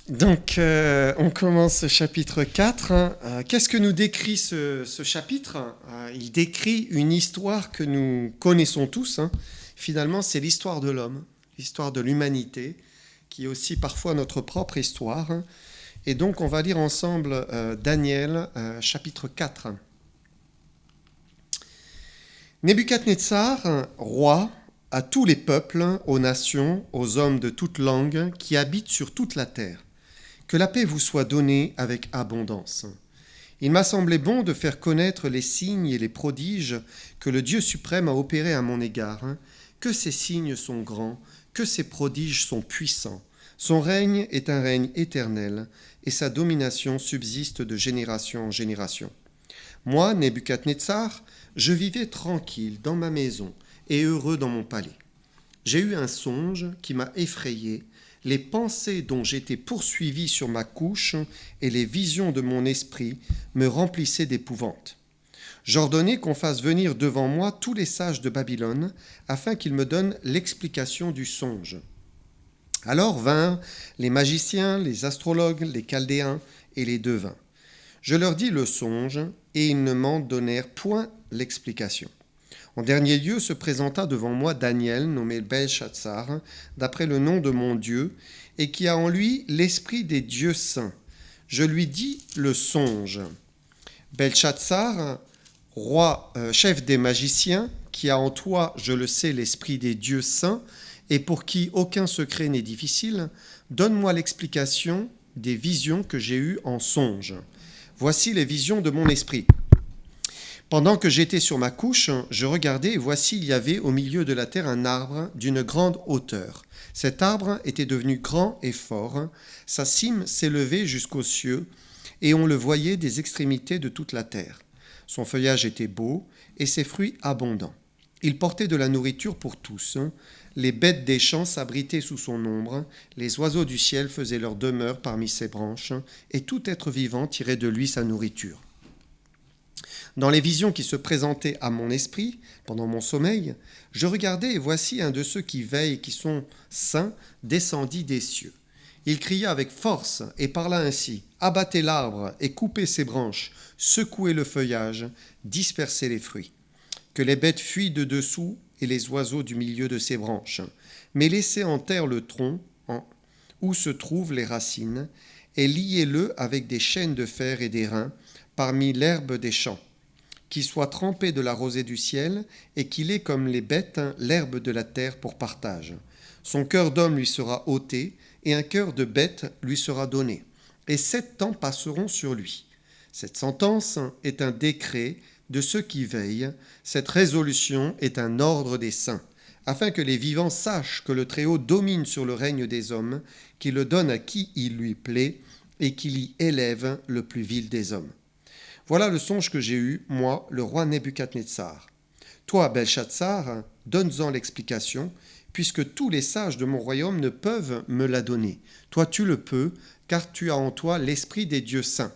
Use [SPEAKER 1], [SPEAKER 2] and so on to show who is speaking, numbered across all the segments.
[SPEAKER 1] On commence ce chapitre 4. Qu'est-ce que nous décrit ce chapitre? Il décrit une histoire que nous connaissons tous. Finalement, c'est l'histoire de l'homme, l'histoire de l'humanité, qui est aussi parfois notre propre histoire. Et donc, on va lire ensemble Daniel, chapitre 4. Nebuchadnezzar, roi, à tous les peuples, aux nations, aux hommes de toute langue qui habitent sur toute la terre. Que la paix vous soit donnée avec abondance. Il m'a semblé bon de faire connaître les signes et les prodiges que le Dieu suprême a opérés à mon égard, que ces signes sont grands, que ces prodiges sont puissants. Son règne est un règne éternel, et sa domination subsiste de génération en génération. Moi, Nebuchadnezzar, je vivais tranquille dans ma maison et heureux dans mon palais. J'ai eu un songe qui m'a effrayé. Les pensées dont j'étais poursuivi sur ma couche et les visions de mon esprit me remplissaient d'épouvante. J'ordonnai qu'on fasse venir devant moi tous les sages de Babylone, afin qu'ils me donnent l'explication du songe. Alors vinrent les magiciens, les astrologues, les chaldéens et les devins. Je leur dis le songe, et ils ne m'en donnèrent point l'explication. En dernier lieu se présenta devant moi Daniel, nommé Belchatsar, d'après le nom de mon Dieu, et qui a en lui l'esprit des dieux saints. Je lui dis le songe. Belchatsar, roi, chef des magiciens, qui a en toi, je le sais, l'esprit des dieux saints, et pour qui aucun secret n'est difficile, donne-moi l'explication des visions que j'ai eues en songe. Voici les visions de mon esprit. Pendant que j'étais sur ma couche, je regardais et voici il y avait au milieu de la terre un arbre d'une grande hauteur. Cet arbre était devenu grand et fort, sa cime s'élevait jusqu'aux cieux et on le voyait des extrémités de toute la terre. Son feuillage était beau et ses fruits abondants. Il portait de la nourriture pour tous. Les bêtes des champs s'abritaient sous son ombre, les oiseaux du ciel faisaient leur demeure parmi ses branches et tout être vivant tirait de lui sa nourriture. Dans les visions qui se présentaient à mon esprit, pendant mon sommeil, je regardais et voici un de ceux qui veillent et qui sont saints descendit des cieux. Il cria avec force et parla ainsi, « Abattez l'arbre et coupez ses branches, secouez le feuillage, dispersez les fruits. Que les bêtes fuient de dessous et les oiseaux du milieu de ses branches, mais laissez en terre le tronc où se trouvent les racines et liez-le avec des chaînes de fer et d'airain parmi l'herbe des champs. Qu'il soit trempé de la rosée du ciel, et qu'il ait comme les bêtes l'herbe de la terre pour partage. Son cœur d'homme lui sera ôté, et un cœur de bête lui sera donné. Et 7 ans passeront sur lui. Cette sentence est un décret de ceux qui veillent, cette résolution est un ordre des saints, afin que les vivants sachent que le Très-Haut domine sur le règne des hommes, qu'il le donne à qui il lui plaît, et qu'il y élève le plus vil des hommes. Voilà le songe que j'ai eu, moi, le roi Nebuchadnezzar. Toi, Belchatsar, donne-en l'explication, puisque tous les sages de mon royaume ne peuvent me la donner. Toi, tu le peux, car tu as en toi l'esprit des dieux saints.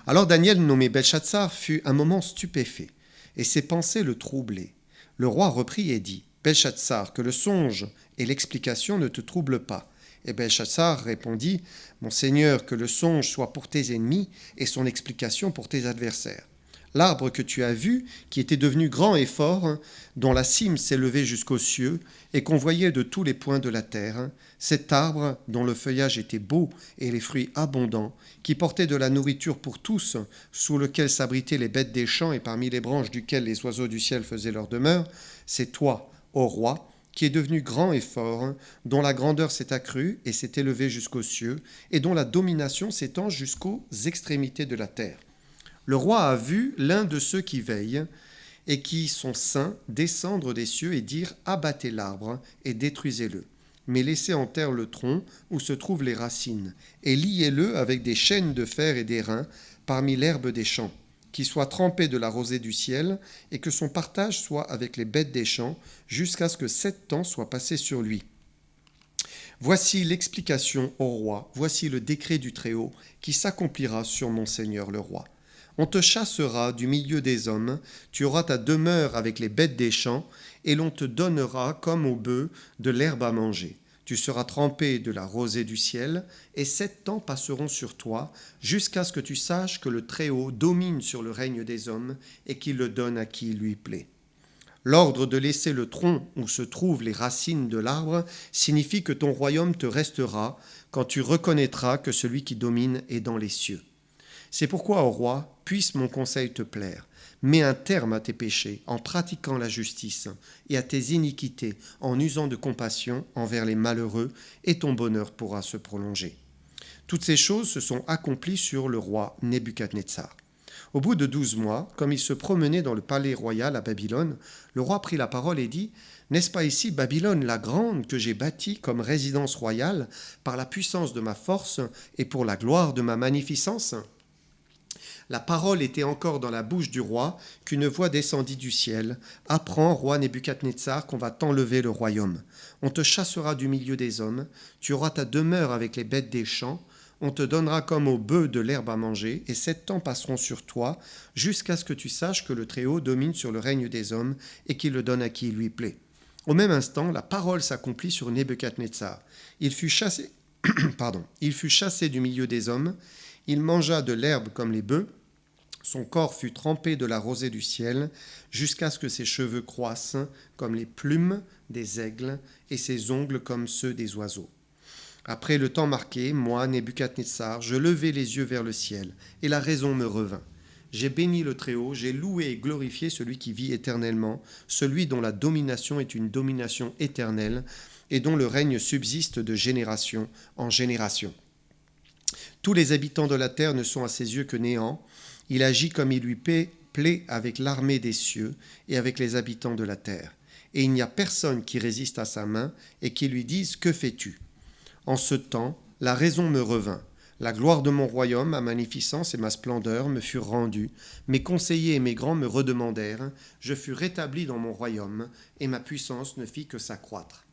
[SPEAKER 1] Alors Daniel, nommé Belchatsar, fut un moment stupéfait, et ses pensées le troublaient. Le roi reprit et dit, « Belchatsar, que le songe et l'explication ne te troublent pas. » Et Belchatsar répondit, « Mon Seigneur, que le songe soit pour tes ennemis et son explication pour tes adversaires. L'arbre que tu as vu, qui était devenu grand et fort, dont la cime s'élevait jusqu'aux cieux et qu'on voyait de tous les points de la terre, cet arbre dont le feuillage était beau et les fruits abondants, qui portait de la nourriture pour tous, sous lequel s'abritaient les bêtes des champs et parmi les branches duquel les oiseaux du ciel faisaient leur demeure, c'est toi, ô roi, qui est devenu grand et fort, dont la grandeur s'est accrue et s'est élevée jusqu'aux cieux, et dont la domination s'étend jusqu'aux extrémités de la terre. Le roi a vu l'un de ceux qui veillent et qui sont saints descendre des cieux et dire « Abattez l'arbre et détruisez-le, mais laissez en terre le tronc où se trouvent les racines, et liez-le avec des chaînes de fer et d'airain parmi l'herbe des champs. Qu'il soit trempé de la rosée du ciel, et que son partage soit avec les bêtes des champs, jusqu'à ce que 7 ans soient passés sur lui. Voici l'explication au roi, voici le décret du Très-Haut, qui s'accomplira sur mon Seigneur le roi. On te chassera du milieu des hommes, tu auras ta demeure avec les bêtes des champs, et l'on te donnera comme aux bœufs de l'herbe à manger. Tu seras trempé de la rosée du ciel, et 7 ans passeront sur toi, jusqu'à ce que tu saches que le Très-Haut domine sur le règne des hommes, et qu'il le donne à qui lui plaît. L'ordre de laisser le tronc où se trouvent les racines de l'arbre signifie que ton royaume te restera quand tu reconnaîtras que celui qui domine est dans les cieux. C'est pourquoi, ô roi, puisse mon conseil te plaire. Mets un terme à tes péchés en pratiquant la justice et à tes iniquités en usant de compassion envers les malheureux, et ton bonheur pourra se prolonger. Toutes ces choses se sont accomplies sur le roi Nebuchadnezzar. Au bout de 12 mois, comme il se promenait dans le palais royal à Babylone, le roi prit la parole et dit « N'est-ce pas ici Babylone la grande que j'ai bâtie comme résidence royale par la puissance de ma force et pour la gloire de ma magnificence ?» La parole était encore dans la bouche du roi qu'une voix descendit du ciel. « Apprends, roi Nebuchadnezzar, qu'on va t'enlever le royaume. On te chassera du milieu des hommes, tu auras ta demeure avec les bêtes des champs, on te donnera comme aux bœufs de l'herbe à manger, et 7 ans passeront sur toi, jusqu'à ce que tu saches que le Très-Haut domine sur le règne des hommes, et qu'il le donne à qui lui plaît. » Au même instant, la parole s'accomplit sur Nebuchadnezzar. Il fut chassé du milieu des hommes, il mangea de l'herbe comme les bœufs, son corps fut trempé de la rosée du ciel, jusqu'à ce que ses cheveux croissent comme les plumes des aigles, et ses ongles comme ceux des oiseaux. Après le temps marqué, moi, Nebuchadnezzar, je levai les yeux vers le ciel, et la raison me revint. J'ai béni le Très-Haut, j'ai loué et glorifié celui qui vit éternellement, celui dont la domination est une domination éternelle, et dont le règne subsiste de génération en génération. Tous les habitants de la terre ne sont à ses yeux que néant. Il agit comme il lui plaît avec l'armée des cieux et avec les habitants de la terre. Et il n'y a personne qui résiste à sa main et qui lui dise « Que fais-tu » En ce temps, la raison me revint. La gloire de mon royaume, ma magnificence et ma splendeur me furent rendues. Mes conseillers et mes grands me redemandèrent. Je fus rétabli dans mon royaume, et ma puissance ne fit que s'accroître.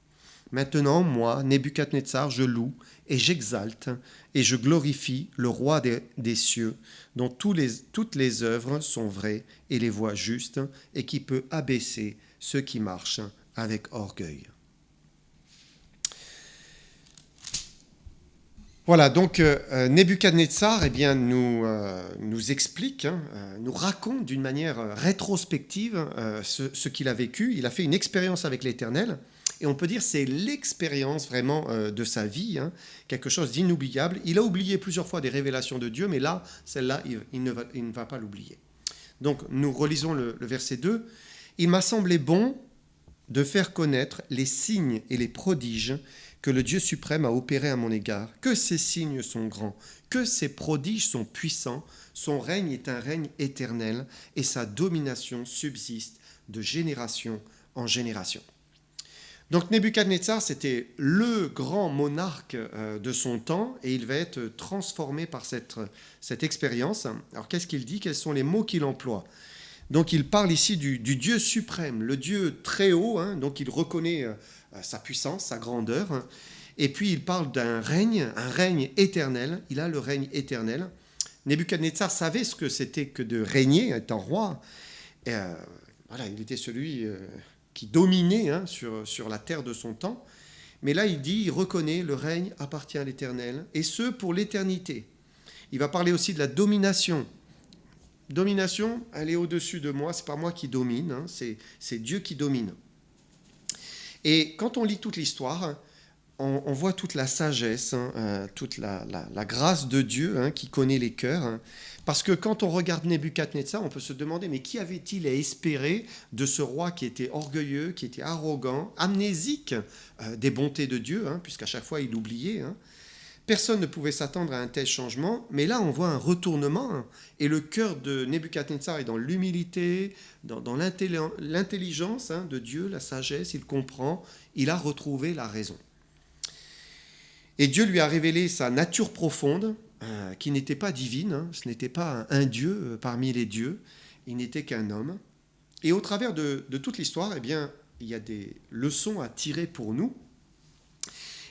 [SPEAKER 1] Maintenant, moi, Nebuchadnezzar, je loue et j'exalte et je glorifie le roi des cieux, dont toutes les œuvres sont vraies et les voies justes, et qui peut abaisser ceux qui marchent avec orgueil. Voilà, donc Nebuchadnezzar nous explique, nous raconte d'une manière rétrospective ce qu'il a vécu. Il a fait une expérience avec l'Éternel, et on peut dire que c'est l'expérience vraiment de sa vie, quelque chose d'inoubliable. Il a oublié plusieurs fois des révélations de Dieu, mais là, celle-là, il ne va pas l'oublier. Donc, nous relisons le verset 2. « Il m'a semblé bon de faire connaître les signes et les prodiges que le Dieu suprême a opérés à mon égard, que ces signes sont grands, que ces prodiges sont puissants, son règne est un règne éternel, et sa domination subsiste de génération en génération. » Donc Nebuchadnezzar, c'était le grand monarque de son temps, et il va être transformé par cette expérience. Alors qu'est-ce qu'il dit? Quels sont les mots qu'il emploie? Donc il parle ici du Dieu suprême, le Dieu très haut, donc il reconnaît sa puissance, sa grandeur, et puis il parle d'un règne, un règne éternel. Il a le règne éternel. Nebuchadnezzar savait ce que c'était que de régner, étant roi. Et, voilà, il était celui qui dominait sur la terre de son temps. Mais là, il reconnaît le règne appartient à l'Éternel, et ce pour l'éternité. Il va parler aussi de la domination. Domination, elle est au-dessus de moi, c'est pas moi qui domine, c'est Dieu qui domine. Et quand on lit toute l'histoire, on voit toute la sagesse, toute la grâce de Dieu qui connaît les cœurs. Parce que quand on regarde Nebuchadnezzar, on peut se demander, mais qui avait-il à espérer de ce roi qui était orgueilleux, qui était arrogant, amnésique des bontés de Dieu, puisqu'à chaque fois il oubliait. Personne ne pouvait s'attendre à un tel changement, mais là on voit un retournement, et le cœur de Nebuchadnezzar est dans l'humilité, dans l'intelligence de Dieu, la sagesse, il comprend, il a retrouvé la raison. Et Dieu lui a révélé sa nature profonde, qui n'était pas divine, ce n'était pas un dieu parmi les dieux, il n'était qu'un homme. Et au travers de toute l'histoire, il y a des leçons à tirer pour nous,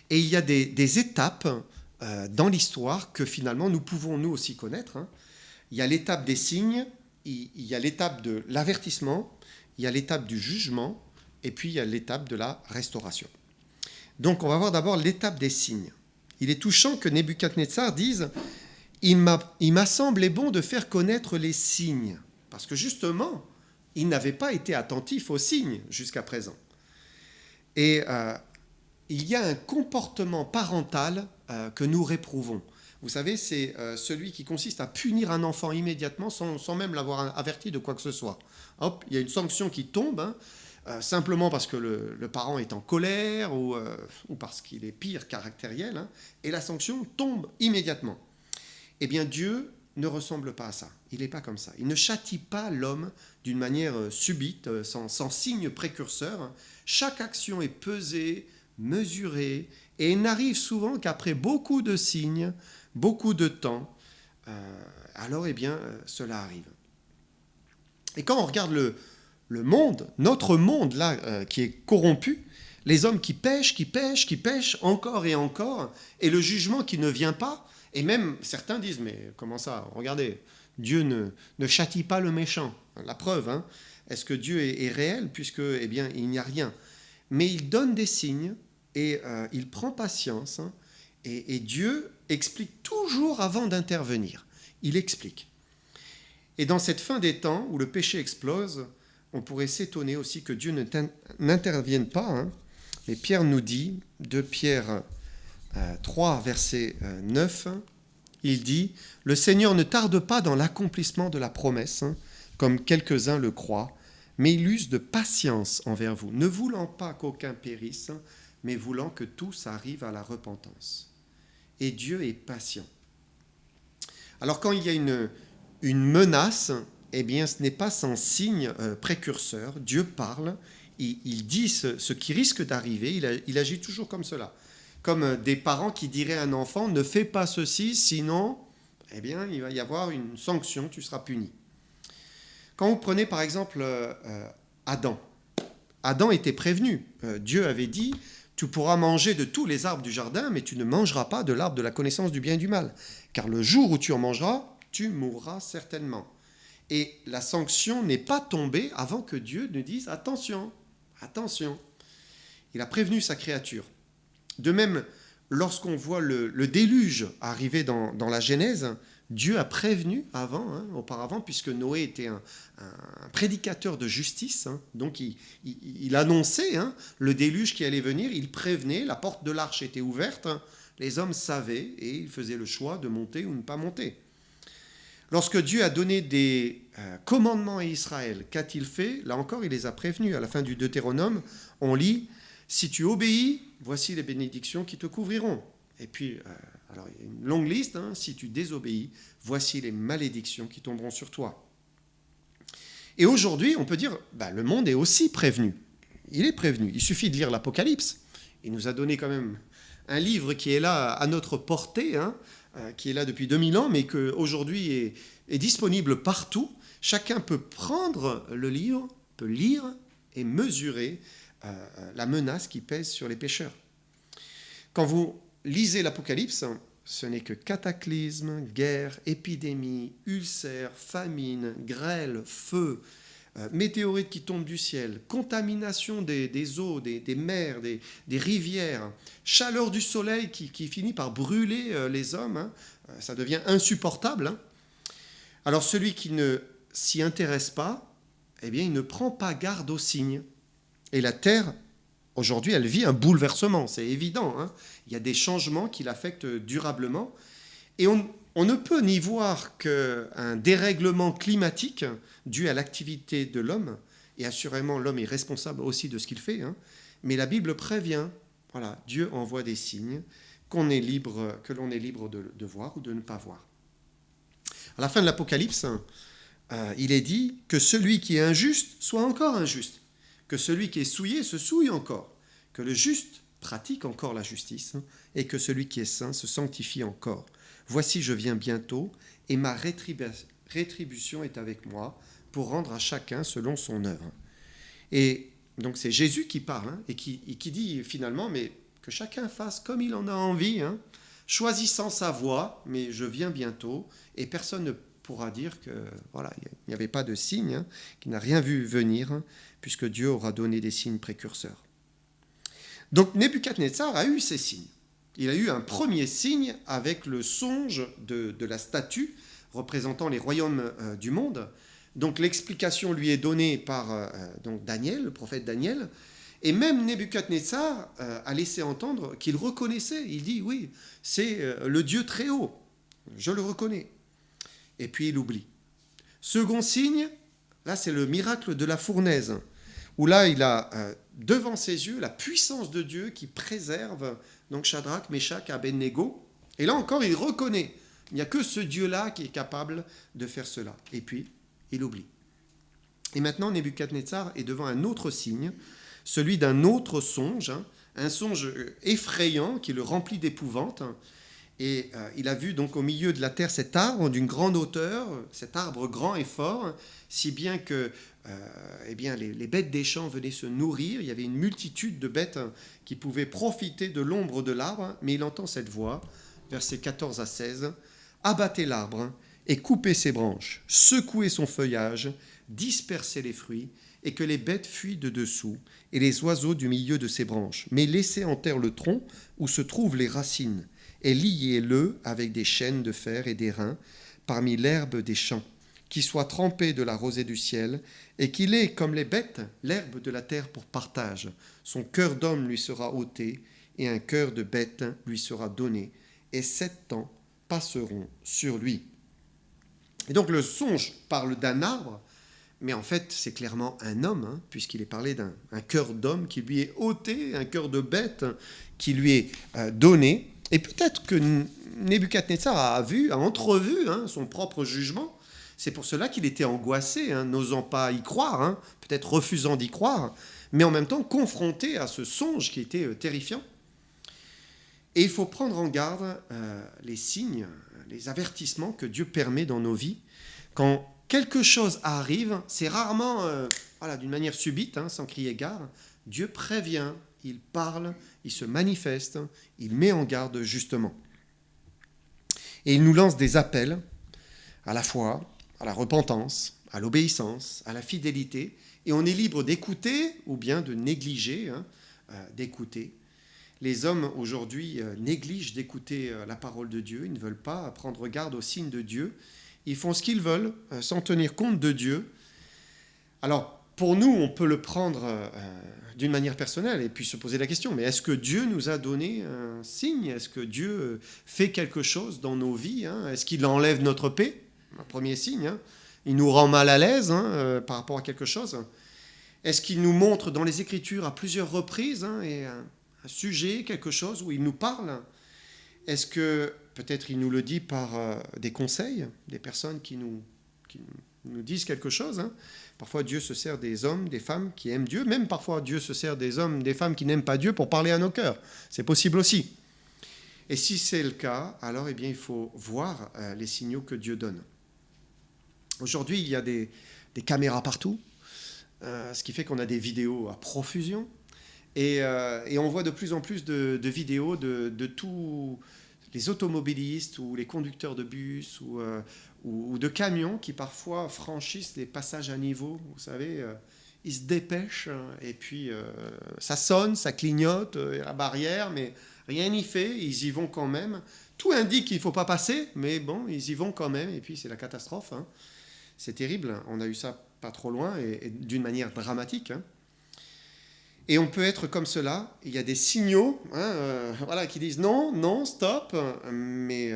[SPEAKER 1] et il y a des étapes dans l'histoire que finalement nous pouvons nous aussi connaître. Il y a l'étape des signes, il y a l'étape de l'avertissement, il y a l'étape du jugement, et puis il y a l'étape de la restauration. Donc on va voir d'abord l'étape des signes. Il est touchant que Nebuchadnezzar dise « Il m'a semblé bon de faire connaître les signes ». Parce que justement, il n'avait pas été attentif aux signes jusqu'à présent. Et il y a un comportement parental que nous réprouvons. Vous savez, c'est celui qui consiste à punir un enfant immédiatement sans même l'avoir averti de quoi que ce soit. Hop, il y a une sanction qui tombe, simplement parce que le parent est en colère ou parce qu'il est pire caractériel, et la sanction tombe immédiatement. Eh bien, Dieu ne ressemble pas à ça. Il n'est pas comme ça. Il ne châtie pas l'homme d'une manière subite, sans signe précurseur. Chaque action est pesée, mesurée, et il n'arrive souvent qu'après beaucoup de signes, beaucoup de temps, alors eh bien, cela arrive. Et quand on regarde le monde, notre monde là, qui est corrompu, les hommes qui pêchent encore et encore, et le jugement qui ne vient pas, et même certains disent, mais comment ça, regardez, Dieu ne châtie pas le méchant. La preuve, est-ce que Dieu est réel, puisque eh bien, il n'y a rien. Mais il donne des signes, et il prend patience, et Dieu explique toujours avant d'intervenir. Il explique. Et dans cette fin des temps, où le péché explose, on pourrait s'étonner aussi que Dieu n'intervienne pas. Mais Pierre nous dit, 2 Pierre 3, verset 9, il dit « Le Seigneur ne tarde pas dans l'accomplissement de la promesse, comme quelques-uns le croient, mais il use de patience envers vous, ne voulant pas qu'aucun périsse, mais voulant que tous arrivent à la repentance. » Et Dieu est patient. Alors quand il y a une menace, eh bien ce n'est pas sans signe précurseur. Dieu parle, il dit ce qui risque d'arriver, il agit toujours comme cela. Comme des parents qui diraient à un enfant « Ne fais pas ceci, sinon eh bien, il va y avoir une sanction, tu seras puni. » Quand vous prenez par exemple Adam, Adam était prévenu. Dieu avait dit « Tu pourras manger de tous les arbres du jardin, mais tu ne mangeras pas de l'arbre de la connaissance du bien et du mal. Car le jour où tu en mangeras, tu mourras certainement. » Et la sanction n'est pas tombée avant que Dieu ne dise « Attention, attention ». Il a prévenu sa créature. De même, lorsqu'on voit le déluge arriver dans la Genèse, Dieu a prévenu auparavant, puisque Noé était un prédicateur de justice, donc il annonçait le déluge qui allait venir, il prévenait, la porte de l'arche était ouverte, les hommes savaient et ils faisaient le choix de monter ou ne pas monter. Lorsque Dieu a donné des commandements à Israël, qu'a-t-il fait? Là encore, il les a prévenus. À la fin du Deutéronome, on lit « Si tu obéis, voici les bénédictions qui te couvriront. » Et puis, alors il y a une longue liste, si tu désobéis, voici les malédictions qui tomberont sur toi. Et aujourd'hui, on peut dire, le monde est aussi prévenu. Il est prévenu. Il suffit de lire l'Apocalypse. Il nous a donné quand même un livre qui est là à notre portée, qui est là depuis 2000 ans, mais qui aujourd'hui est disponible partout. Chacun peut prendre le livre, peut lire et mesurer la menace qui pèse sur les pécheurs. Quand vous lisez l'Apocalypse, ce n'est que cataclysmes, guerres, épidémies, ulcères, famines, grêle, feu, météorites qui tombent du ciel, contamination des eaux, des mers, des rivières, chaleur du soleil qui finit par brûler les hommes, ça devient insupportable. Alors celui qui ne s'y intéresse pas, eh bien il ne prend pas garde aux signes. Et la terre, aujourd'hui, elle vit un bouleversement, c'est évident. Il y a des changements qui l'affectent durablement. Et on ne peut n'y voir qu'un dérèglement climatique dû à l'activité de l'homme. Et assurément, l'homme est responsable aussi de ce qu'il fait. Mais la Bible prévient, voilà, Dieu envoie des signes que l'on est libre de voir ou de ne pas voir. À la fin de l'Apocalypse, il est dit que celui qui est injuste soit encore injuste, que celui qui est souillé se souille encore, que le juste pratique encore la justice, et que celui qui est saint se sanctifie encore. Voici, je viens bientôt, et ma rétribution est avec moi, pour rendre à chacun selon son œuvre. Et donc c'est Jésus qui parle, et qui dit finalement, mais que chacun fasse comme il en a envie, choisissant sa voie, mais je viens bientôt, et personne ne pourra dire que voilà, il n'y avait pas de signe, qu'il n'a rien vu venir, puisque Dieu aura donné des signes précurseurs. Donc Nebuchadnezzar a eu ces signes. Il a eu un premier signe avec le songe de la statue représentant les royaumes du monde. Donc l'explication lui est donnée par donc Daniel, le prophète Daniel. Et même Nebuchadnezzar a laissé entendre qu'il reconnaissait. Il dit, oui, c'est le Dieu très haut. Je le reconnais. Et puis il oublie. Second signe, là c'est le miracle de la fournaise, où là il a devant ses yeux la puissance de Dieu qui préserve donc Shadrach, Meshach et Abednego. Et là encore il reconnaît, il n'y a que ce Dieu-là qui est capable de faire cela. Et puis il oublie. Et maintenant Nebuchadnezzar est devant un autre signe, celui d'un autre songe, un songe effrayant qui le remplit d'épouvante. Et il a vu donc au milieu de la terre cet arbre d'une grande hauteur, cet arbre grand et fort, si bien que eh bien, les bêtes des champs venaient se nourrir. Il y avait une multitude de bêtes qui pouvaient profiter de l'ombre de l'arbre, mais il entend cette voix, versets 14 à 16, « Abattez l'arbre et coupez ses branches, secouez son feuillage, dispersez les fruits, et que les bêtes fuient de dessous, et les oiseaux du milieu de ses branches, mais laissez en terre le tronc où se trouvent les racines, et liez-le avec des chaînes de fer et d'airain parmi l'herbe des champs, qui soit trempé de la rosée du ciel, et qu'il ait, comme les bêtes, l'herbe de la terre pour partage. Son cœur d'homme lui sera ôté, et un cœur de bête lui sera donné, et 7 ans passeront sur lui. » Et donc le songe parle d'un arbre, mais en fait c'est clairement un homme, puisqu'il est parlé d'un cœur d'homme qui lui est ôté, un cœur de bête qui lui est donné. Et peut-être que Nebuchadnezzar a entrevu son propre jugement. C'est pour cela qu'il était angoissé, n'osant pas y croire, peut-être refusant d'y croire, mais en même temps confronté à ce songe qui était terrifiant. Et il faut prendre en garde les signes, les avertissements que Dieu permet dans nos vies. Quand quelque chose arrive, c'est rarement d'une manière subite, sans crier gare. Dieu prévient, il parle, il se manifeste, il met en garde justement. Et il nous lance des appels à la foi, à la repentance, à l'obéissance, à la fidélité. Et on est libre d'écouter ou bien de négliger d'écouter. Les hommes aujourd'hui négligent d'écouter la parole de Dieu. Ils ne veulent pas prendre garde aux signes de Dieu. Ils font ce qu'ils veulent sans tenir compte de Dieu. Alors, pour nous, on peut le prendre d'une manière personnelle et puis se poser la question, mais est-ce que Dieu nous a donné un signe? Est-ce que Dieu fait quelque chose dans nos vies? Est-ce qu'il enlève notre paix? Un premier signe. Il nous rend mal à l'aise par rapport à quelque chose. Est-ce qu'il nous montre dans les Écritures à plusieurs reprises et un sujet, quelque chose où il nous parle? Est-ce que peut-être il nous le dit par des conseils, des personnes qui nous disent quelque chose? Parfois Dieu se sert des hommes, des femmes qui aiment Dieu. Même parfois Dieu se sert des hommes, des femmes qui n'aiment pas Dieu pour parler à nos cœurs. C'est possible aussi. Et si c'est le cas, alors eh bien, il faut voir les signaux que Dieu donne. Aujourd'hui, il y a des caméras partout, ce qui fait qu'on a des vidéos à profusion. Et on voit de plus en plus de vidéos de tous les automobilistes ou les conducteurs de bus ou de camions qui parfois franchissent des passages à niveau. Vous savez, ils se dépêchent et puis ça sonne, ça clignote, la barrière, mais rien n'y fait, ils y vont quand même. Tout indique qu'il ne faut pas passer, mais bon, ils y vont quand même et puis c'est la catastrophe. C'est terrible, on a eu ça pas trop loin et d'une manière dramatique. Et on peut être comme cela, il y a des signaux qui disent non, non, stop, mais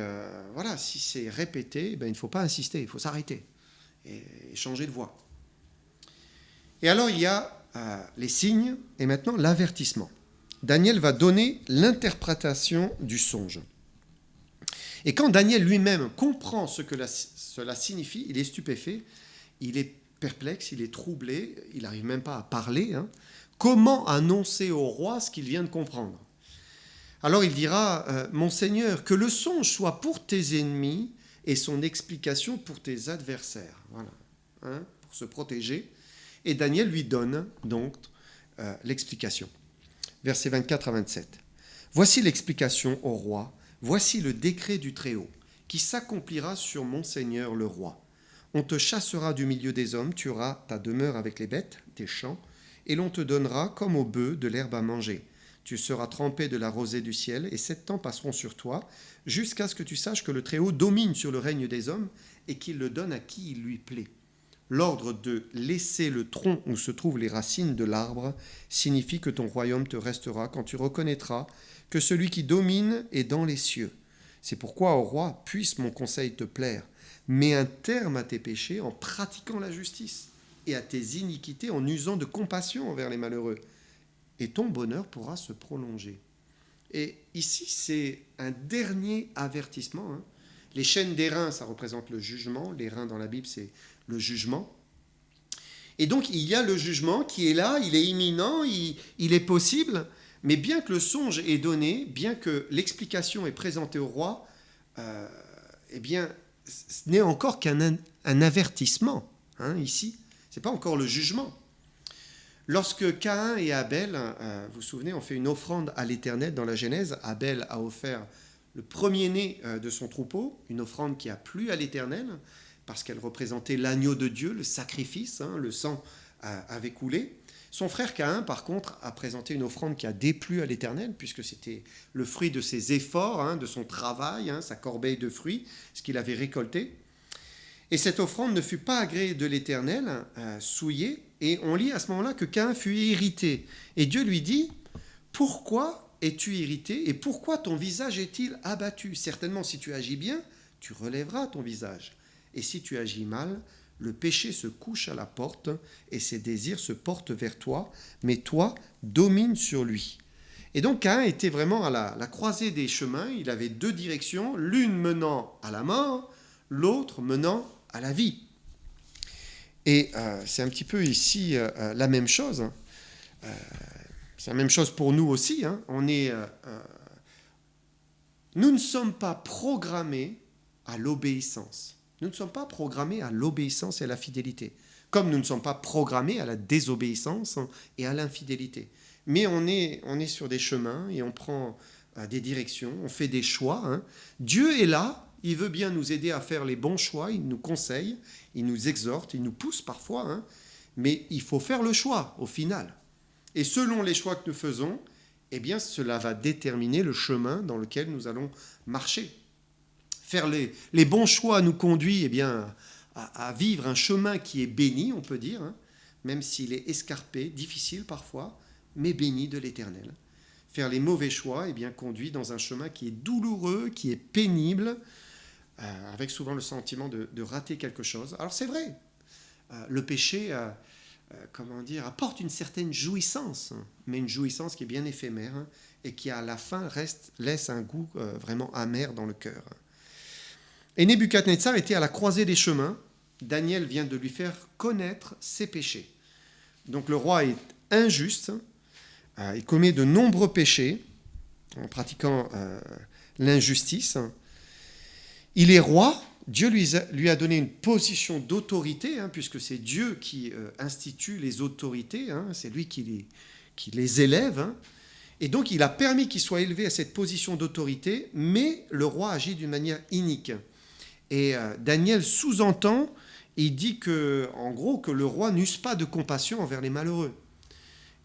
[SPEAKER 1] si c'est répété, il ne faut pas insister, il faut s'arrêter et changer de voie. Et alors il y a les signes et maintenant l'avertissement. Daniel va donner l'interprétation du songe. Et quand Daniel lui-même comprend ce que cela signifie, il est stupéfait, il est perplexe, il est troublé, il n'arrive même pas à parler. Comment annoncer au roi ce qu'il vient de comprendre? Alors il dira, mon Seigneur, que le songe soit pour tes ennemis et son explication pour tes adversaires. Voilà, pour se protéger. Et Daniel lui donne donc l'explication. Versets 24 à 27. Voici l'explication au roi, voici le décret du Très-Haut, qui s'accomplira sur mon Seigneur le roi. On te chassera du milieu des hommes, tu auras ta demeure avec les bêtes, tes champs, et l'on te donnera, comme aux bœufs, de l'herbe à manger. Tu seras trempé de la rosée du ciel, et 7 ans passeront sur toi, jusqu'à ce que tu saches que le Très-Haut domine sur le règne des hommes, et qu'il le donne à qui il lui plaît. L'ordre de laisser le tronc où se trouvent les racines de l'arbre signifie que ton royaume te restera quand tu reconnaîtras que celui qui domine est dans les cieux. C'est pourquoi, ô roi, puisse mon conseil te plaire. Mets un terme à tes péchés en pratiquant la justice et à tes iniquités en usant de compassion envers les malheureux. Et ton bonheur pourra se prolonger. Et ici, c'est un dernier avertissement. Les chaînes des reins, ça représente le jugement. Les reins dans la Bible, c'est le jugement. Et donc, il y a le jugement qui est là, il est imminent, il est possible. Mais bien que le songe est donné, bien que l'explication est présentée au roi, eh bien, ce n'est encore qu'un avertissement, ici. Ce n'est pas encore le jugement. Lorsque Caïn et Abel, vous vous souvenez, ont fait une offrande à l'Éternel dans la Genèse, Abel a offert le premier-né de son troupeau, une offrande qui a plu à l'Éternel, parce qu'elle représentait l'agneau de Dieu, le sacrifice, le sang avait coulé. Son frère Caïn, par contre, a présenté une offrande qui a déplu à l'Éternel, puisque c'était le fruit de ses efforts, de son travail, sa corbeille de fruits, ce qu'il avait récolté. Et cette offrande ne fut pas agréée de l'Éternel, souillée, et on lit à ce moment-là que Caïn fut irrité. Et Dieu lui dit, « Pourquoi es-tu irrité et pourquoi ton visage est-il abattu ? Certainement, si tu agis bien, tu relèveras ton visage. Et si tu agis mal, le péché se couche à la porte et ses désirs se portent vers toi, mais toi, domine sur lui. » Et donc Caïn était vraiment à la croisée des chemins. Il avait deux directions, l'une menant à la mort, l'autre menant à la vie. Et c'est un petit peu ici la même chose. C'est la même chose pour nous aussi. Nous ne sommes pas programmés à l'obéissance. Nous ne sommes pas programmés à l'obéissance et à la fidélité, comme nous ne sommes pas programmés à la désobéissance et à l'infidélité. Mais on est sur des chemins et on prend des directions, on fait des choix. Dieu est là, il veut bien nous aider à faire les bons choix, il nous conseille, il nous exhorte, il nous pousse parfois, mais il faut faire le choix au final. Et selon les choix que nous faisons, eh bien, cela va déterminer le chemin dans lequel nous allons marcher. Faire les bons choix nous conduit eh bien, à vivre un chemin qui est béni, on peut dire, même s'il est escarpé, difficile parfois, mais béni de l'Éternel. Faire les mauvais choix eh bien, conduit dans un chemin qui est douloureux, qui est pénible, avec souvent le sentiment de rater quelque chose. Alors c'est vrai, le péché apporte une certaine jouissance, mais une jouissance qui est bien éphémère et qui à la fin laisse un goût vraiment amer dans le cœur. Et Nebuchadnezzar était à la croisée des chemins. Daniel vient de lui faire connaître ses péchés. Donc le roi est injuste, il commet de nombreux péchés en pratiquant l'injustice. Il est roi, Dieu lui a donné une position d'autorité, puisque c'est Dieu qui institue les autorités, c'est lui qui les élève. Et donc il a permis qu'il soit élevé à cette position d'autorité, mais le roi agit d'une manière inique. Et Daniel sous-entend, il dit que, en gros, que le roi n'use pas de compassion envers les malheureux.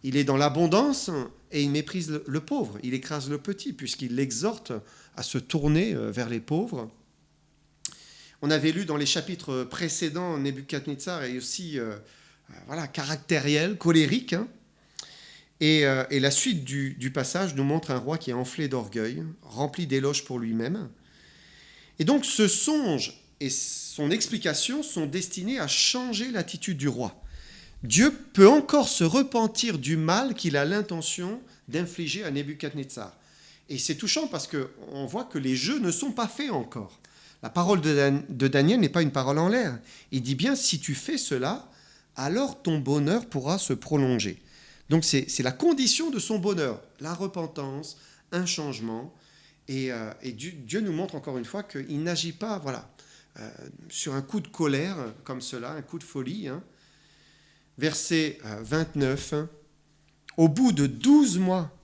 [SPEAKER 1] Il est dans l'abondance et il méprise le pauvre, il écrase le petit, puisqu'il l'exhorte à se tourner vers les pauvres. On avait lu dans les chapitres précédents, Nebuchadnezzar est aussi caractériel, colérique. Et la suite du passage nous montre un roi qui est enflé d'orgueil, rempli d'éloges pour lui-même. Et donc ce songe et son explication sont destinés à changer l'attitude du roi. Dieu peut encore se repentir du mal qu'il a l'intention d'infliger à Nebuchadnezzar. Et c'est touchant parce qu'on voit que les jeux ne sont pas faits encore. La parole de Daniel n'est pas une parole en l'air. Il dit bien, si tu fais cela, alors ton bonheur pourra se prolonger. Donc c'est la condition de son bonheur, la repentance, un changement. Et Dieu nous montre encore une fois qu'il n'agit pas sur un coup de colère comme cela, un coup de folie. Verset 29, au bout de 12 mois,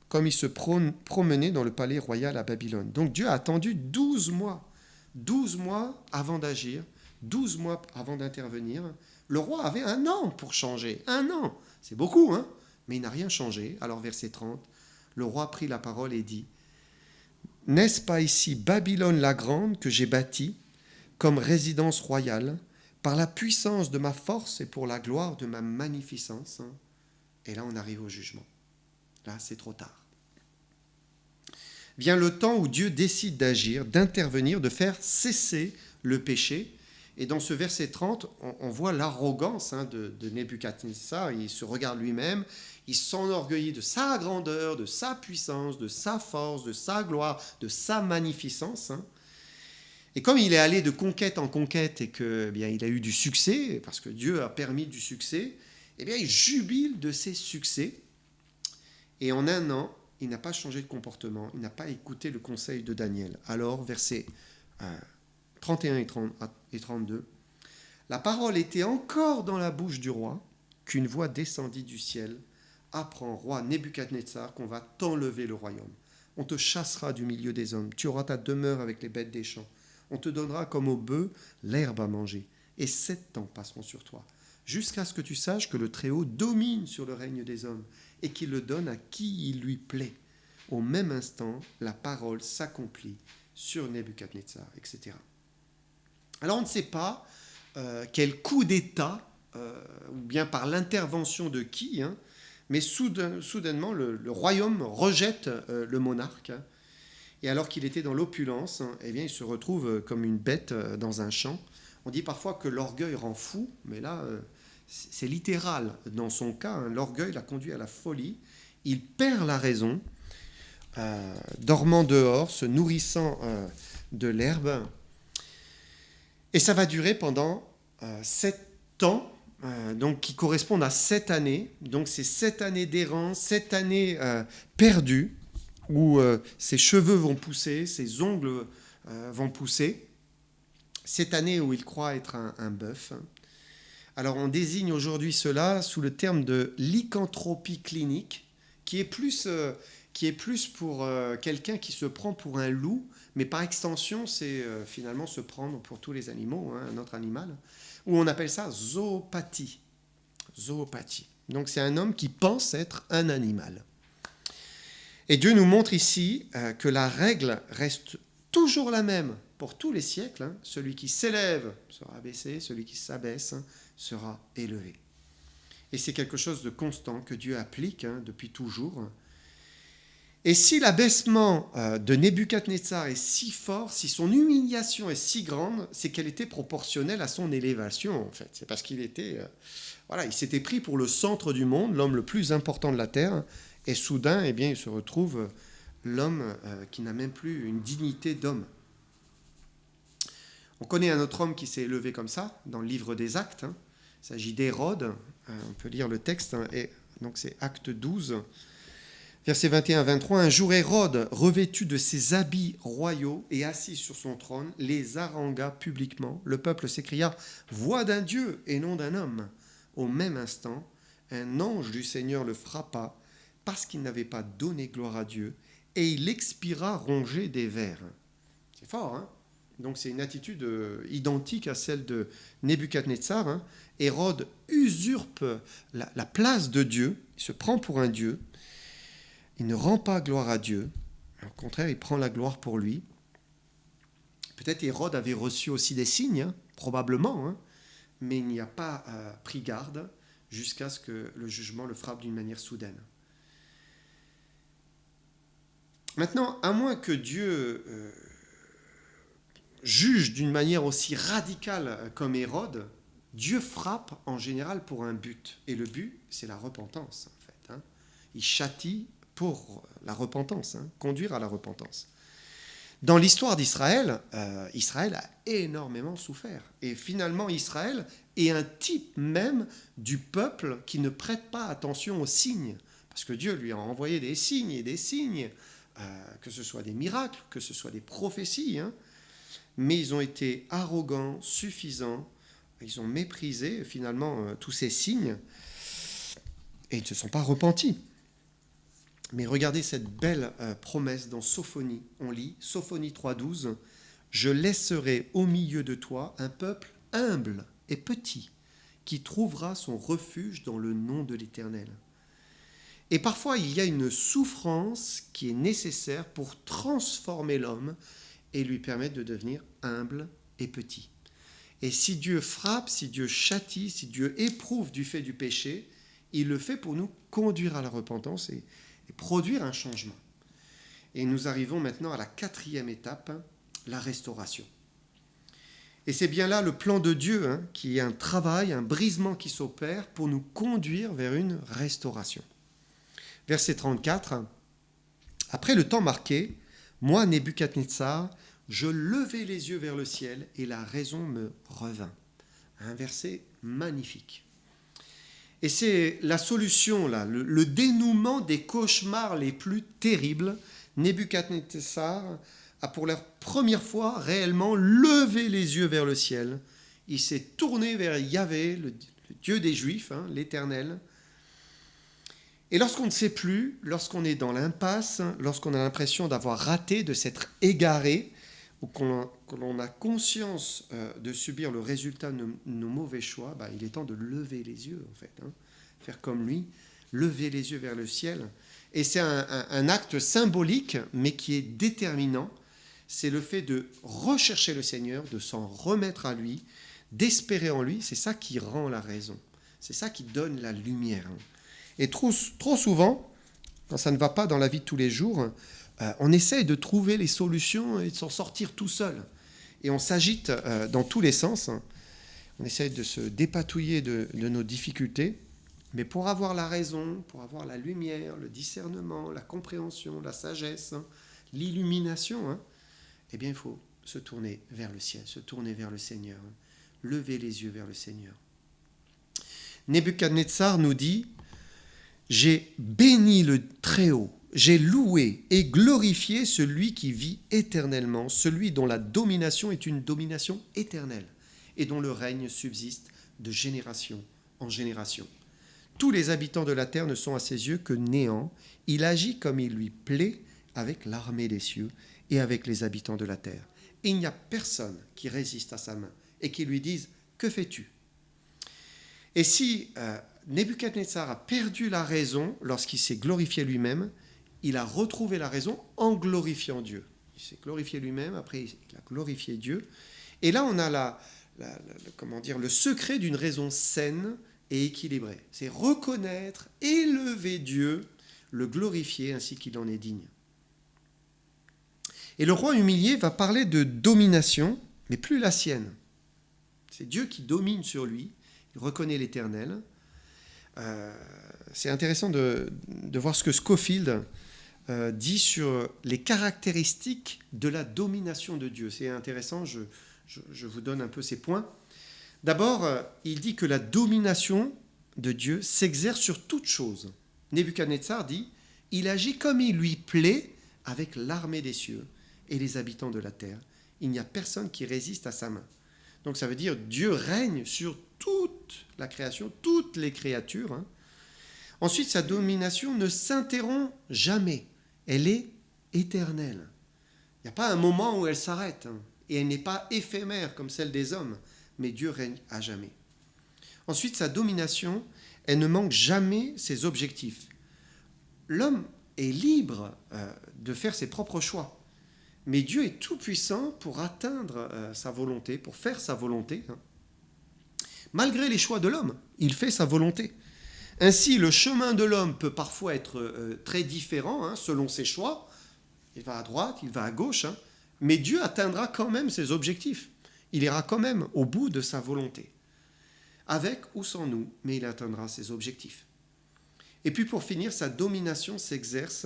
[SPEAKER 1] comme il se promenait dans le palais royal à Babylone. Donc Dieu a attendu 12 mois avant d'agir, 12 mois avant d'intervenir. Le roi avait 1 an pour changer, 1 an. C'est beaucoup, mais il n'a rien changé. Alors verset 30, le roi prit la parole et dit, « N'est-ce pas ici Babylone la grande que j'ai bâtie comme résidence royale, par la puissance de ma force et pour la gloire de ma magnificence ?» Et là, on arrive au jugement. Là, c'est trop tard. Vient le temps où Dieu décide d'agir, d'intervenir, de faire cesser le péché. Et dans ce verset 30, on voit l'arrogance de Nebuchadnezzar. Il se regarde lui-même, il s'enorgueillit de sa grandeur, de sa puissance, de sa force, de sa gloire, de sa magnificence. Et comme il est allé de conquête en conquête et que, bien, il a eu du succès, parce que Dieu a permis du succès, eh bien, il jubile de ses succès. Et en un an, il n'a pas changé de comportement, il n'a pas écouté le conseil de Daniel. Alors, versets 31 et 32, « La parole était encore dans la bouche du roi, qu'une voix descendit du ciel. Apprends, roi Nebuchadnezzar, qu'on va t'enlever le royaume. On te chassera du milieu des hommes, tu auras ta demeure avec les bêtes des champs. On te donnera comme au bœuf l'herbe à manger, et 7 ans passeront sur toi, jusqu'à ce que tu saches que le Très-Haut domine sur le règne des hommes, et qu'il le donne à qui il lui plaît. Au même instant, la parole s'accomplit sur Nebuchadnezzar, etc. » Alors on ne sait pas quel coup d'État, ou bien par l'intervention de qui, mais soudainement le royaume rejette le monarque. Et alors qu'il était dans l'opulence, eh bien, il se retrouve comme une bête dans un champ. On dit parfois que l'orgueil rend fou, mais là, c'est littéral. Dans son cas, l'orgueil l'a conduit à la folie. Il perd la raison, dormant dehors, se nourrissant de l'herbe. Et ça va durer pendant 7 ans, donc qui correspondent à 7 années. Donc c'est 7 années d'errance, 7 années perdues, où ses cheveux vont pousser, ses ongles vont pousser. 7 années où il croit être un bœuf. Alors on désigne aujourd'hui cela sous le terme de lycanthropie clinique, qui est plus pour quelqu'un qui se prend pour un loup, mais par extension, c'est finalement se prendre pour tous les animaux, un autre animal, ou on appelle ça zoopathie. Zoopathie. Donc c'est un homme qui pense être un animal. Et Dieu nous montre ici que la règle reste toujours la même pour tous les siècles. Celui qui s'élève sera abaissé, celui qui s'abaisse sera élevé. Et c'est quelque chose de constant que Dieu applique depuis toujours. Et si l'abaissement de Nebuchadnezzar est si fort, si son humiliation est si grande, c'est qu'elle était proportionnelle à son élévation, en fait. C'est parce qu'il était, il s'était pris pour le centre du monde, l'homme le plus important de la terre, et soudain, eh bien, il se retrouve l'homme qui n'a même plus une dignité d'homme. On connaît un autre homme qui s'est élevé comme ça, dans le livre des Actes. Il s'agit d'Hérode. On peut lire le texte, et donc c'est Acte 12. Versets 21 à 23, « Un jour Hérode, revêtu de ses habits royaux et assis sur son trône, les harangua publiquement. Le peuple s'écria « Voix d'un Dieu et non d'un homme !» Au même instant, un ange du Seigneur le frappa parce qu'il n'avait pas donné gloire à Dieu, et il expira rongé des vers. C'est fort, hein ? Donc c'est une attitude identique à celle de Nebuchadnezzar. Hérode usurpe la place de Dieu, il se prend pour un Dieu. Il ne rend pas gloire à Dieu. Au contraire, il prend la gloire pour lui. Peut-être Hérode avait reçu aussi des signes, probablement, mais il n'y a pas pris garde jusqu'à ce que le jugement le frappe d'une manière soudaine. Maintenant, à moins que Dieu juge d'une manière aussi radicale comme Hérode, Dieu frappe en général pour un but. Et le but, c'est la repentance, en fait. Il châtie pour la repentance, conduire à la repentance. Dans l'histoire d'Israël, Israël a énormément souffert. Et finalement, Israël est un type même du peuple qui ne prête pas attention aux signes. Parce que Dieu lui a envoyé des signes et des signes, que ce soit des miracles, que ce soit des prophéties. Mais ils ont été arrogants, suffisants. Ils ont méprisé finalement tous ces signes. Et ils ne se sont pas repentis. Mais regardez cette belle promesse dans Sophonie. On lit Sophonie 3,12. « Je laisserai au milieu de toi un peuple humble et petit qui trouvera son refuge dans le nom de l'Éternel. » Et parfois, il y a une souffrance qui est nécessaire pour transformer l'homme et lui permettre de devenir humble et petit. Et si Dieu frappe, si Dieu châtie, si Dieu éprouve du fait du péché, il le fait pour nous conduire à la repentance et produire un changement. Et nous arrivons maintenant à la 4e étape, la restauration. Et c'est bien là le plan de Dieu, qui est un travail, un brisement qui s'opère pour nous conduire vers une restauration. Verset 34. Après le temps marqué, moi, Nebuchadnezzar, je levai les yeux vers le ciel et la raison me revint. Un verset magnifique. Et c'est la solution, là, le dénouement des cauchemars les plus terribles. Nebuchadnezzar a pour la première fois réellement levé les yeux vers le ciel. Il s'est tourné vers Yahvé, le Dieu des Juifs, l'Éternel. Et lorsqu'on ne sait plus, lorsqu'on est dans l'impasse, lorsqu'on a l'impression d'avoir raté, de s'être égaré, ou que l'on a conscience de subir le résultat de nos mauvais choix, il est temps de lever les yeux, en fait. Faire comme lui, lever les yeux vers le ciel. Et c'est un acte symbolique, mais qui est déterminant. C'est le fait de rechercher le Seigneur, de s'en remettre à lui, d'espérer en lui. C'est ça qui rend la raison. C'est ça qui donne la lumière. Et trop souvent, quand ça ne va pas dans la vie de tous les jours, on essaye de trouver les solutions et de s'en sortir tout seul. Et on s'agite dans tous les sens. On essaye de se dépatouiller de nos difficultés. Mais pour avoir la raison, pour avoir la lumière, le discernement, la compréhension, la sagesse, l'illumination, eh bien, il faut se tourner vers le ciel, se tourner vers le Seigneur, lever les yeux vers le Seigneur. Nebuchadnezzar nous dit « J'ai béni le Très-Haut, j'ai loué et glorifié celui qui vit éternellement, celui dont la domination est une domination éternelle et dont le règne subsiste de génération en génération. Tous les habitants de la terre ne sont à ses yeux que néant. Il agit comme il lui plaît avec l'armée des cieux et avec les habitants de la terre. Et il n'y a personne qui résiste à sa main et qui lui dise « Que fais-tu » Et si Nebuchadnezzar a perdu la raison lorsqu'il s'est glorifié lui-même, il a retrouvé la raison en glorifiant Dieu. Il s'est glorifié lui-même, après il a glorifié Dieu. Et là, on a le secret d'une raison saine et équilibrée. C'est reconnaître, élever Dieu, le glorifier ainsi qu'il en est digne. Et le roi humilié va parler de domination, mais plus la sienne. C'est Dieu qui domine sur lui. Il reconnaît l'Éternel. C'est intéressant de voir ce que Scofield dit sur les caractéristiques de la domination de Dieu. C'est intéressant, je vous donne un peu ces points. D'abord, il dit que la domination de Dieu s'exerce sur toute chose. Nebuchadnezzar dit « Il agit comme il lui plaît avec l'armée des cieux et les habitants de la terre. Il n'y a personne qui résiste à sa main. » Donc ça veut dire Dieu règne sur toute la création, toutes les créatures. Ensuite, sa domination ne s'interrompt jamais. Elle est éternelle. Il n'y a pas un moment où elle s'arrête. Et elle n'est pas éphémère comme celle des hommes. Mais Dieu règne à jamais. Ensuite, sa domination, elle ne manque jamais ses objectifs. L'homme est libre de faire ses propres choix. Mais Dieu est tout-puissant pour atteindre sa volonté, pour faire sa volonté. Malgré les choix de l'homme, il fait sa volonté. Ainsi, le chemin de l'homme peut parfois être très différent selon ses choix. Il va à droite, il va à gauche, mais Dieu atteindra quand même ses objectifs. Il ira quand même au bout de sa volonté. Avec ou sans nous, mais il atteindra ses objectifs. Et puis pour finir, sa domination s'exerce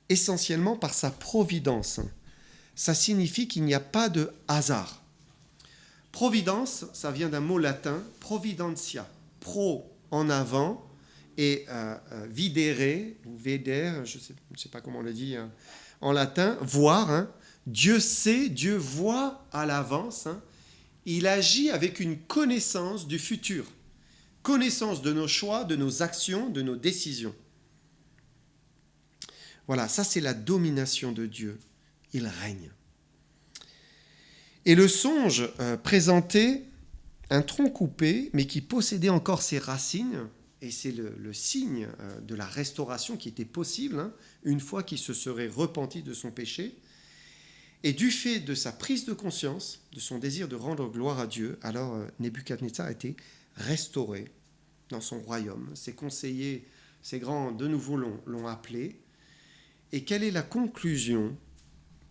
[SPEAKER 1] essentiellement par sa providence. Ça signifie qu'il n'y a pas de hasard. Providence, ça vient d'un mot latin, providentia. Pro, en avant, et videre, ou vedere, je ne sais pas comment on le dit en latin, voir. Dieu sait, Dieu voit à l'avance. Il agit avec une connaissance du futur, connaissance de nos choix, de nos actions, de nos décisions. Voilà, ça c'est la domination de Dieu. Il règne. Et le songe présentait un tronc coupé, mais qui possédait encore ses racines Et c'est le signe de la restauration qui était possible une fois qu'il se serait repenti de son péché. Et du fait de sa prise de conscience, de son désir de rendre gloire à Dieu, alors Nebuchadnezzar a été restauré dans son royaume. Ses conseillers, ses grands, de nouveau l'ont appelé. Et quelle est la conclusion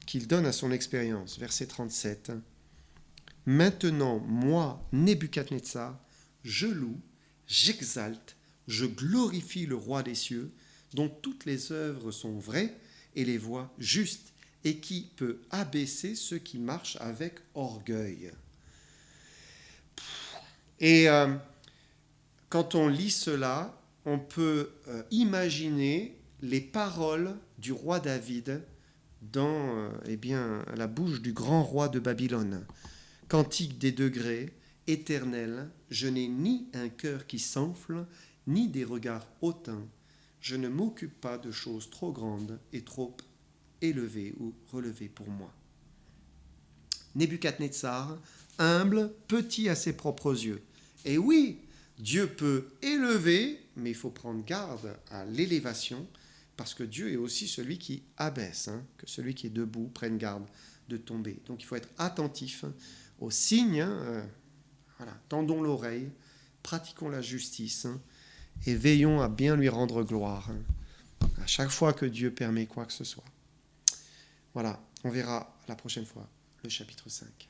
[SPEAKER 1] qu'il donne à son expérience? Verset 37. « Maintenant, moi, Nebuchadnezzar, je loue, j'exalte, je glorifie le roi des cieux, dont toutes les œuvres sont vraies et les voies justes, et qui peut abaisser ceux qui marchent avec orgueil. » Et quand on lit cela, on peut imaginer les paroles du roi David dans la bouche du grand roi de Babylone. Cantique des degrés, éternel, je n'ai ni un cœur qui s'enfle, ni des regards hautains. Je ne m'occupe pas de choses trop grandes et trop élevées ou relevées pour moi. Nebuchadnezzar, humble, petit à ses propres yeux. Et oui, Dieu peut élever, mais il faut prendre garde à l'élévation, parce que Dieu est aussi celui qui abaisse, que celui qui est debout prenne garde de tomber. Donc il faut être attentif aux signes, tendons l'oreille, pratiquons la justice, et veillons à bien lui rendre gloire, à chaque fois que Dieu permet quoi que ce soit. Voilà, on verra la prochaine fois le chapitre 5.